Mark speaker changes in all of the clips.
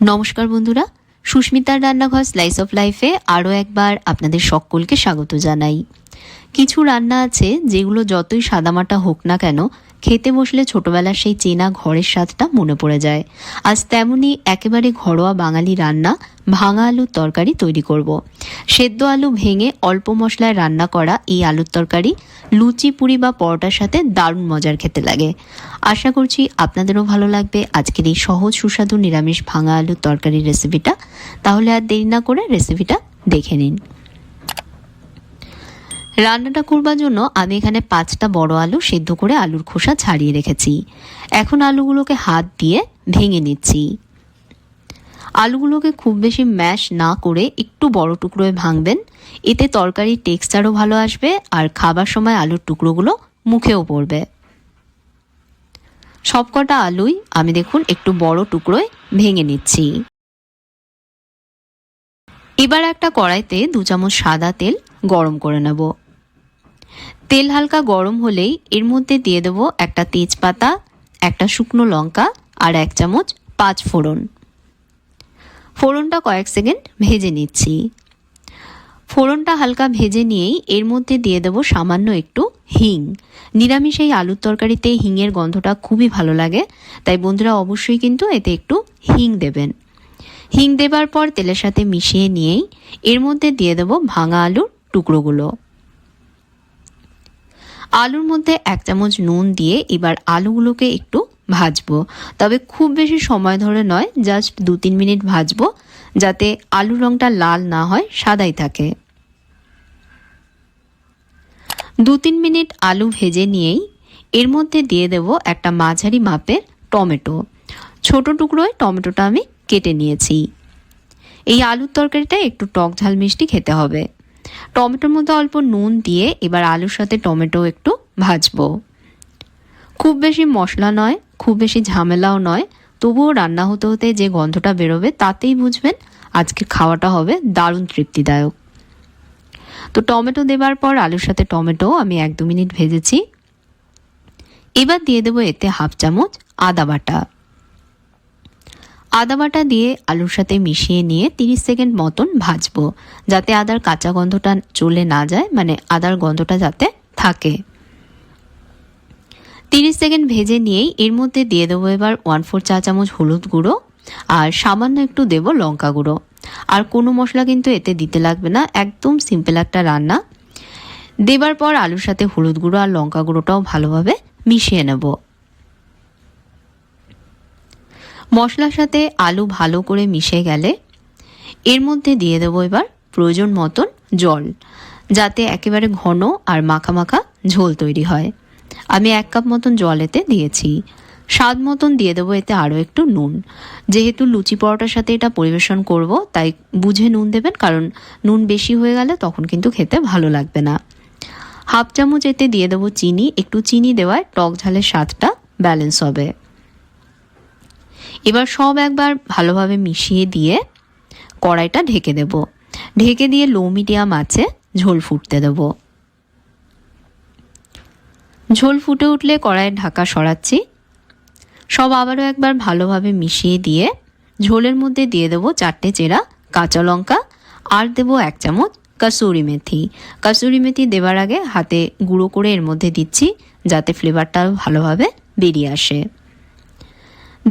Speaker 1: নমস্কার বন্ধুরা, সুস্মিতার রান্নাঘর স্লাইস অফ লাইফে আরও একবার আপনাদের সকলকে স্বাগত জানাই। কিছু রান্না আছে যেগুলো যতই সাদামাটা হোক না কেন, খেতে বসলে ছোটবেলার সেই চেনা ঘরের স্বাদটা মনে পড়ে যায়। আজ তেমনই একেবারে ঘরোয়া বাঙালি রান্না ভাঙা আলুর তরকারি তৈরি করব। সেদ্ধ আলু ভেঙে অল্প মশলায় রান্না করা এই আলুর তরকারি লুচি, পুরি বা পরোটার সাথে দারুণ মজার খেতে লাগে। আশা করছি আপনাদেরও ভালো লাগবে আজকের এই সহজ সুস্বাদু নিরামিষ ভাঙা আলুর তরকারির রেসিপিটা। তাহলে আর দেরি না করে রেসিপিটা দেখে নিন। রান্নাটা করবার জন্য আমি এখানে 5টা বড় আলু সেদ্ধ করে আলুর খোসা ছাড়িয়ে রেখেছি। এখন আলুগুলোকে হাত দিয়ে ভেঙে নিচ্ছি। আলুগুলোকে খুব বেশি ম্যাশ না করে একটু বড় টুকরোয় ভাঙবেন, এতে তরকারির টেক্সচারও ভালো আসবে আর খাবার সময় আলুর টুকরোগুলো মুখেও পড়বে। সবকটা আলুই আমি দেখুন একটু বড় টুকরোয় ভেঙে নিচ্ছি। এবার একটা কড়াইতে 2 চামচ সাদা তেল গরম করে নেব। তেল হালকা গরম হলেই এর মধ্যে দিয়ে দেব একটা তেজপাতা, একটা শুকনো লঙ্কা আর 1 চামচ 5 ফোড়ন। ফোড়নটা কয়েক সেকেন্ড ভেজে নিচ্ছি। ফোড়নটা হালকা ভেজে নিয়েই এর মধ্যে দিয়ে দেব সামান্য একটু হিং। নিরামিষ এই আলুর তরকারিতে হিংয়ের গন্ধটা খুবই ভালো লাগে, তাই বন্ধুরা অবশ্যই কিন্তু এতে একটু হিং দেবেন। হিং দেবার পর তেলের সাথে মিশিয়ে নিয়েই এর মধ্যে দিয়ে দেব ভাঙা আলুর টুকরোগুলো। আলুর মধ্যে 1 চামচ নুন দিয়ে এবার আলুগুলোকে একটু ভাজবো, তবে খুব বেশি সময় ধরে নয়, জাস্ট 2-3 মিনিট ভাজবো, যাতে আলুর রংটা লাল না হয়, সাদাই থাকে। 2-3 মিনিট আলু ভেজে নিয়েই এর মধ্যে দিয়ে দেব একটা মাঝারি মাপের টমেটো। ছোট টুকরোয় টমেটোটা আমি কেটে নিয়েছি। এই আলুর তরকারিটা একটু টক ঝাল মিষ্টি খেতে হবে। টমেটোর মধ্যে অল্প নুন দিয়ে এবার আলুর সাথে টমেটো একটু ভাজবো। খুব বেশি মশলা নয়, খুব বেশি ঝামেলাও নয়, তবুও রান্না হতে হতে যে গন্ধটা বেরোবে তাতেই বুঝবেন আজকে খাওয়াটা হবে দারুণ তৃপ্তিদায়ক। তো টমেটো দেবার পর আলুর সাথে টমেটো আমি 1-2 মিনিট ভেজেছি। এবার দিয়ে দেবো এতে 1/2 চামচ আদা বাটা। আদা বাটা দিয়ে আলুর সাথে মিশিয়ে নিয়ে 30 সেকেন্ড মতন ভাজবো, যাতে আদার কাঁচা গন্ধটা চলে না যায়, মানে আদার গন্ধটা যাতে থাকে। 30 সেকেন্ড ভেজে নিয়েই এর মধ্যে দিয়ে দেবো এবার 1/4 চা চামচ হলুদ গুঁড়ো আর সামান্য একটু দেব লঙ্কা গুঁড়ো। আর কোনো মশলা কিন্তু এতে দিতে লাগবে না, একদম সিম্পল একটা রান্না। দেবার পর আলুর সাথে হলুদ গুঁড়ো আর লঙ্কা গুঁড়োটাও ভালোভাবে মিশিয়ে নেব। মশলার সাথে আলু ভালো করে মিশে গেলে এর মধ্যে দিয়ে দেবো এবার প্রয়োজন মতন জল, যাতে একেবারে ঘন আর মাখা মাখা ঝোল তৈরি হয়। আমি 1 কাপ মতন জল এতে দিয়েছি। স্বাদ মতন দিয়ে দেবো এতে আরও একটু নুন। যেহেতু লুচি পরোটার সাথে এটা পরিবেশন করব, তাই বুঝে নুন দেবেন, কারণ নুন বেশি হয়ে গেলে তখন কিন্তু খেতে ভালো লাগবে না। 1/2 চামচ এতে দিয়ে দেবো চিনি। একটু চিনি দেওয়ায় টক ঝালের স্বাদটা ব্যালেন্স হবে। এবার সব একবার ভালোভাবে মিশিয়ে দিয়ে কড়াইটা ঢেকে দেব। ঢেকে দিয়ে লো মিডিয়াম আঁচে ঝোল ফুটতে দেব। ঝোল ফুটে উঠলে কড়াইয়ের ঢাকা সরাচ্ছি। সব আবারও একবার ভালোভাবে মিশিয়ে দিয়ে ঝোলের মধ্যে দিয়ে দেবো 4টে চেরা কাঁচা লঙ্কা আর দেবো 1 চামচ কসুরি মেথি। কসুরি মেথি দেবার আগে হাতে গুঁড়ো করে এর মধ্যে দিচ্ছি, যাতে ফ্লেভারটা ভালোভাবে বেরিয়ে আসে।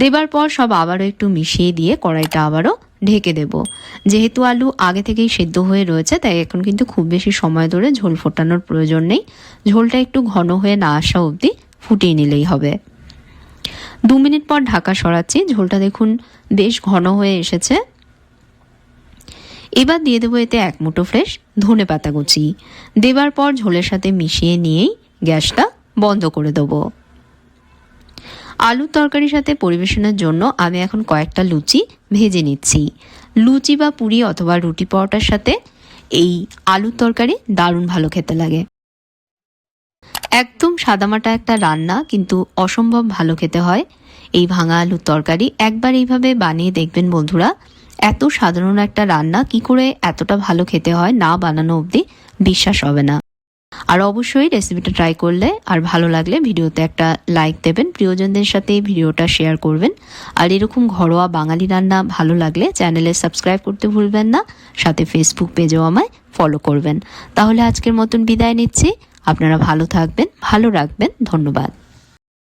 Speaker 1: দেবার পর সব আবারও একটু মিশিয়ে দিয়ে কড়াইটা আবারও ঢেকে দেব। যেহেতু আলু আগে থেকেই সেদ্ধ হয়ে রয়েছে, তাই এখন কিন্তু খুব বেশি সময় ধরে ঝোল ফোটানোর প্রয়োজন নেই। ঝোলটা একটু ঘন হয়ে না আসা অবধি ফুটিয়ে নিলেই হবে। 2 মিনিট পর ঢাকা সরাচ্ছি। ঝোলটা দেখুন বেশ ঘন হয়ে এসেছে। এবার দিয়ে দেবো এতে 1 মুঠো ফ্রেশ ধনেপাতা কুচি। দেবার পর ঝোলের সাথে মিশিয়ে নিয়েই গ্যাসটা বন্ধ করে দেবো। আলুর তরকারির সাথে পরিবেশনের জন্য আমি এখন কয়েকটা লুচি ভেজে নিচ্ছি। লুচি বা পুরি অথবা রুটি পরোটার সাথে এই আলুর তরকারি দারুণ ভালো খেতে লাগে। একদম সাদামাটা একটা রান্না, কিন্তু অসম্ভব ভালো খেতে হয় এই ভাঙা আলুর তরকারি। একবার এইভাবে বানিয়ে দেখবেন বন্ধুরা। এত সাধারণ একটা রান্না কি করে এতটা ভালো খেতে হয়, না বানানো অবধি বিশ্বাস হবে না। আর অবশ্যই রেসিপিটা ট্রাই করলে আর ভালো লাগলে ভিডিওতে একটা লাইক দেবেন, প্রিয়জনদের সাথে ভিডিওটা শেয়ার করবেন। আর এরকম ঘরোয়া বাঙালি রান্না ভালো লাগলে চ্যানেলে সাবস্ক্রাইব করতে ভুলবেন না, সাথে ফেসবুক পেজেও আমায় ফলো করবেন। তাহলে আজকের মতন বিদায় নিচ্ছি। আপনারা ভালো থাকবেন, ভালো রাখবেন। ধন্যবাদ।